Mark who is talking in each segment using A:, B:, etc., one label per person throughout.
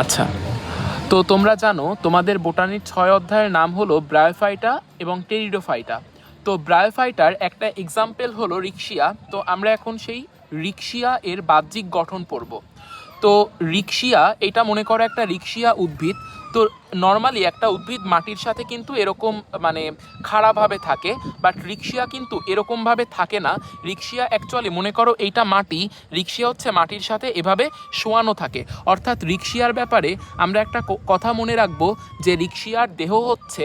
A: আচ্ছা, তো তোমরা জানো তোমাদের বোটানির 6 অধ্যায়ের নাম হলো ব্রায়োফাইটা এবং টেরিডোফাইটা। তো ব্রায়োফাইটার একটা এক্সাম্পল হলো রিক্সিয়া। তো আমরা এখন সেই রিক্সিয়া এর বাহ্যিক গঠন পড়ব। তো রিক্সিয়া এটা মনে করো একটা রিক্সিয়া উদ্ভিদ। তো নর্মালি একটা উদ্ভিদ মাটির সাথে কিন্তু এরকম মানে খাড়াভাবে থাকে, বাট রিক্সিয়া কিন্তু এরকমভাবে থাকে না। রিক্সিয়া অ্যাকচুয়ালি মনে করো এইটা মাটি, রিক্সিয়া হচ্ছে মাটির সাথে এভাবে শোয়ানো থাকে। অর্থাৎ রিক্সিয়ার ব্যাপারে আমরা একটা কথা মনে রাখবো যে রিক্সিয়ার দেহ হচ্ছে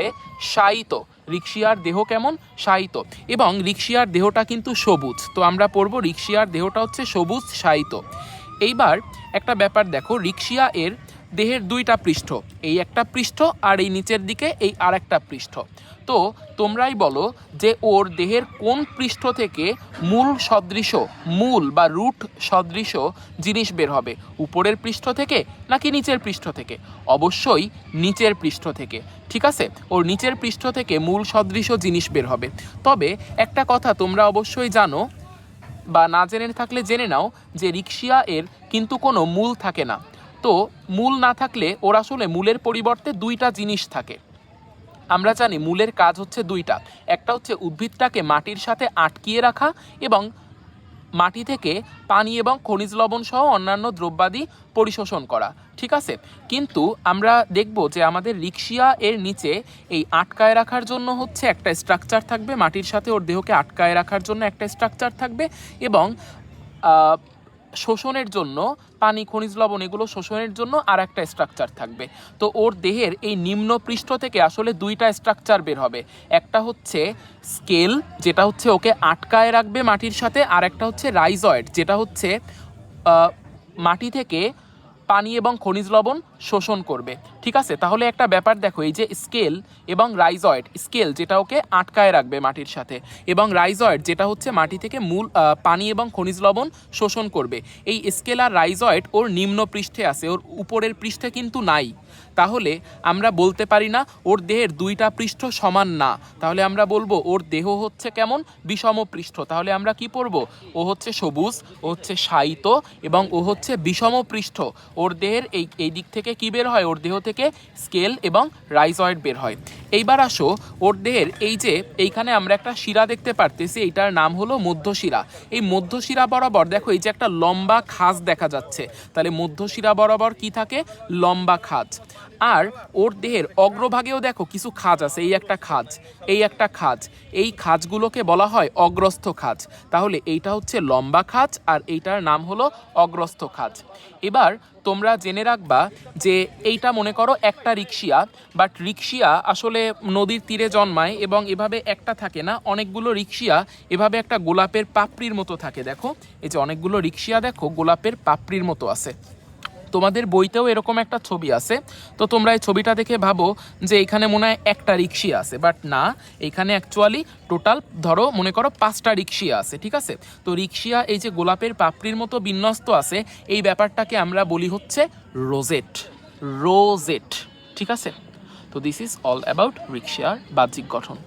A: শায়িত। রিক্সিয়ার দেহ কেমন? শায়িত। এবং রিক্সিয়ার দেহটা কিন্তু সবুজ। তো আমরা পড়বো রিক্সিয়ার দেহটা হচ্ছে সবুজ শায়িত। এইবার একটা ব্যাপার দেখো, রিক্সিয়া এর দেহের দুইটা পৃষ্ঠ, এই একটা পৃষ্ঠ আর এই নিচের দিকে এই আর একটা পৃষ্ঠ। তো তোমরাই বলো যে ওর দেহের কোন পৃষ্ঠ থেকে মূল সদৃশ, মূল বা রুট সদৃশ জিনিস বের হবে? উপরের পৃষ্ঠ থেকে নাকি নিচের পৃষ্ঠ থেকে? অবশ্যই নিচের পৃষ্ঠ থেকে। ঠিক আছে, ওর নিচের পৃষ্ঠ থেকে মূল সদৃশ জিনিস বের হবে। তবে একটা কথা তোমরা অবশ্যই জানো, বা না জেনে থাকলে জেনে নাও, যে রিক্সিয়া এর কিন্তু কোনো মূল থাকে না। তো মূল না থাকলে ওর আসলে মূলের পরিবর্তে দুইটা জিনিস থাকে। আমরা জানি মূলের কাজ হচ্ছে দুইটা, একটা হচ্ছে উদ্ভিদটাকে মাটির সাথে আটকিয়ে রাখা এবং মাটি থেকে পানি এবং খনিজ লবণ সহ অন্যান্য দ্রব্যাদি পরিশোষণ করা। ঠিক আছে, কিন্তু আমরা দেখব যে আমাদের রিক্সিয়া এর নিচে এই আটকায় রাখার জন্য হচ্ছে একটা স্ট্রাকচার থাকবে, মাটির সাথে ওর দেহকে আটকায় রাখার জন্য একটা স্ট্রাকচার থাকবে, এবং শোষণের জন্য পানি খনিজ লবণ এগুলো শোষণের জন্য আর একটা স্ট্রাকচার থাকবে। তো ওর দেহের এই নিম্ন পৃষ্ঠ থেকে আসলে দুইটা স্ট্রাকচার বের হবে, একটা হচ্ছে স্কেল যেটা হচ্ছে ওকে আটকায় রাখবে মাটির সাথে, আর একটা হচ্ছে রাইজয়েড যেটা হচ্ছে মাটি থেকে পানি এবং খনিজ লবণ শোষণ করবে। ঠিক আছে, তাহলে একটা ব্যাপার দেখো, এই যে স্কেল এবং রাইজয়েড, স্কেল যেটা ওকে আটকায় রাখবে মাটির সাথে, এবং রাইজয়েড যেটা হচ্ছে মাটি থেকে মূল পানি এবং খনিজ লবণ শোষণ করবে, এই স্কেল আর রাইজয়েড ওর নিম্ন পৃষ্ঠে আছে, ওর উপরের পৃষ্ঠে কিন্তু নাই। তাহলে আমরা বলতে পারি না ওর দেহের দুইটা পৃষ্ঠ সমান না, তাহলে আমরা বলবো ওর দেহ হচ্ছে কেমন? বিষম পৃষ্ঠ। তাহলে আমরা কি পড়বো? ও হচ্ছে সবুজ, ও হচ্ছে শায়িত এবং ও হচ্ছে বিষম পৃষ্ঠ। ওর দেহের এই দিক থেকে কি বের হয়? ওর দেহ থেকে স্কেল এবং রাইজয়েড বের হয়। এইবার আসো ওর দেহের এই যে এইখানে আমরা একটা শিরা দেখতে পারতেছি, এইটার নাম হলো মধ্যশিরা। এই মধ্যশিরা বরাবর দেখো এই যে একটা লম্বা খাঁজ দেখা যাচ্ছে, তাহলে মধ্যশিরা বরাবর কি থাকে? লম্বা খাঁজ। আর ওর দেহের অগ্রভাগেও দেখো কিছু খাঁজ আছে, এই একটা খাঁজ, এই একটা খাঁজ, এই খাঁজগুলোকে বলা হয় অগ্রস্থ খাঁজ। তাহলে এইটা হচ্ছে লম্বা খাঁজ আর এইটার নাম হলো অগ্রস্থ খাঁজ। এবার তোমরা জেনে রাখবা যে এইটা মনে করো একটা রিক্সিয়া, বাট রিক্সিয়া আসলে নদীর তীরে জন্মায় এবং এভাবে একটা থাকে না, অনেকগুলো রিক্সিয়া এভাবে একটা গোলাপের পাপড়ির মতো থাকে। দেখো এই যে অনেকগুলো রিক্সিয়া দেখো গোলাপের পাপড়ির মতো আছে। তোমাদের বইতেও এরকম একটা ছবি আছে। তো তোমরা এই ছবিটা দেখে ভাবো যে এখানে মনে হয় একটা রিক্সিয়া আছে, বাট না, এখানে অ্যাকচুয়ালি টোটাল ধরো মনে করো 5টা রিক্সিয়া আছে। ঠিক আছে, তো রিক্সিয়া এই যে গোলাপের পাপড়ির মতো বিন্যস্ত আছে, এই ব্যাপারটাকে আমরা বলি হচ্ছে রোজেট। রোজেট। ঠিক আছে, তো দিস ইজ অল অ্যাবাউট রিক্সিয়ার বাহ্যিক গঠন।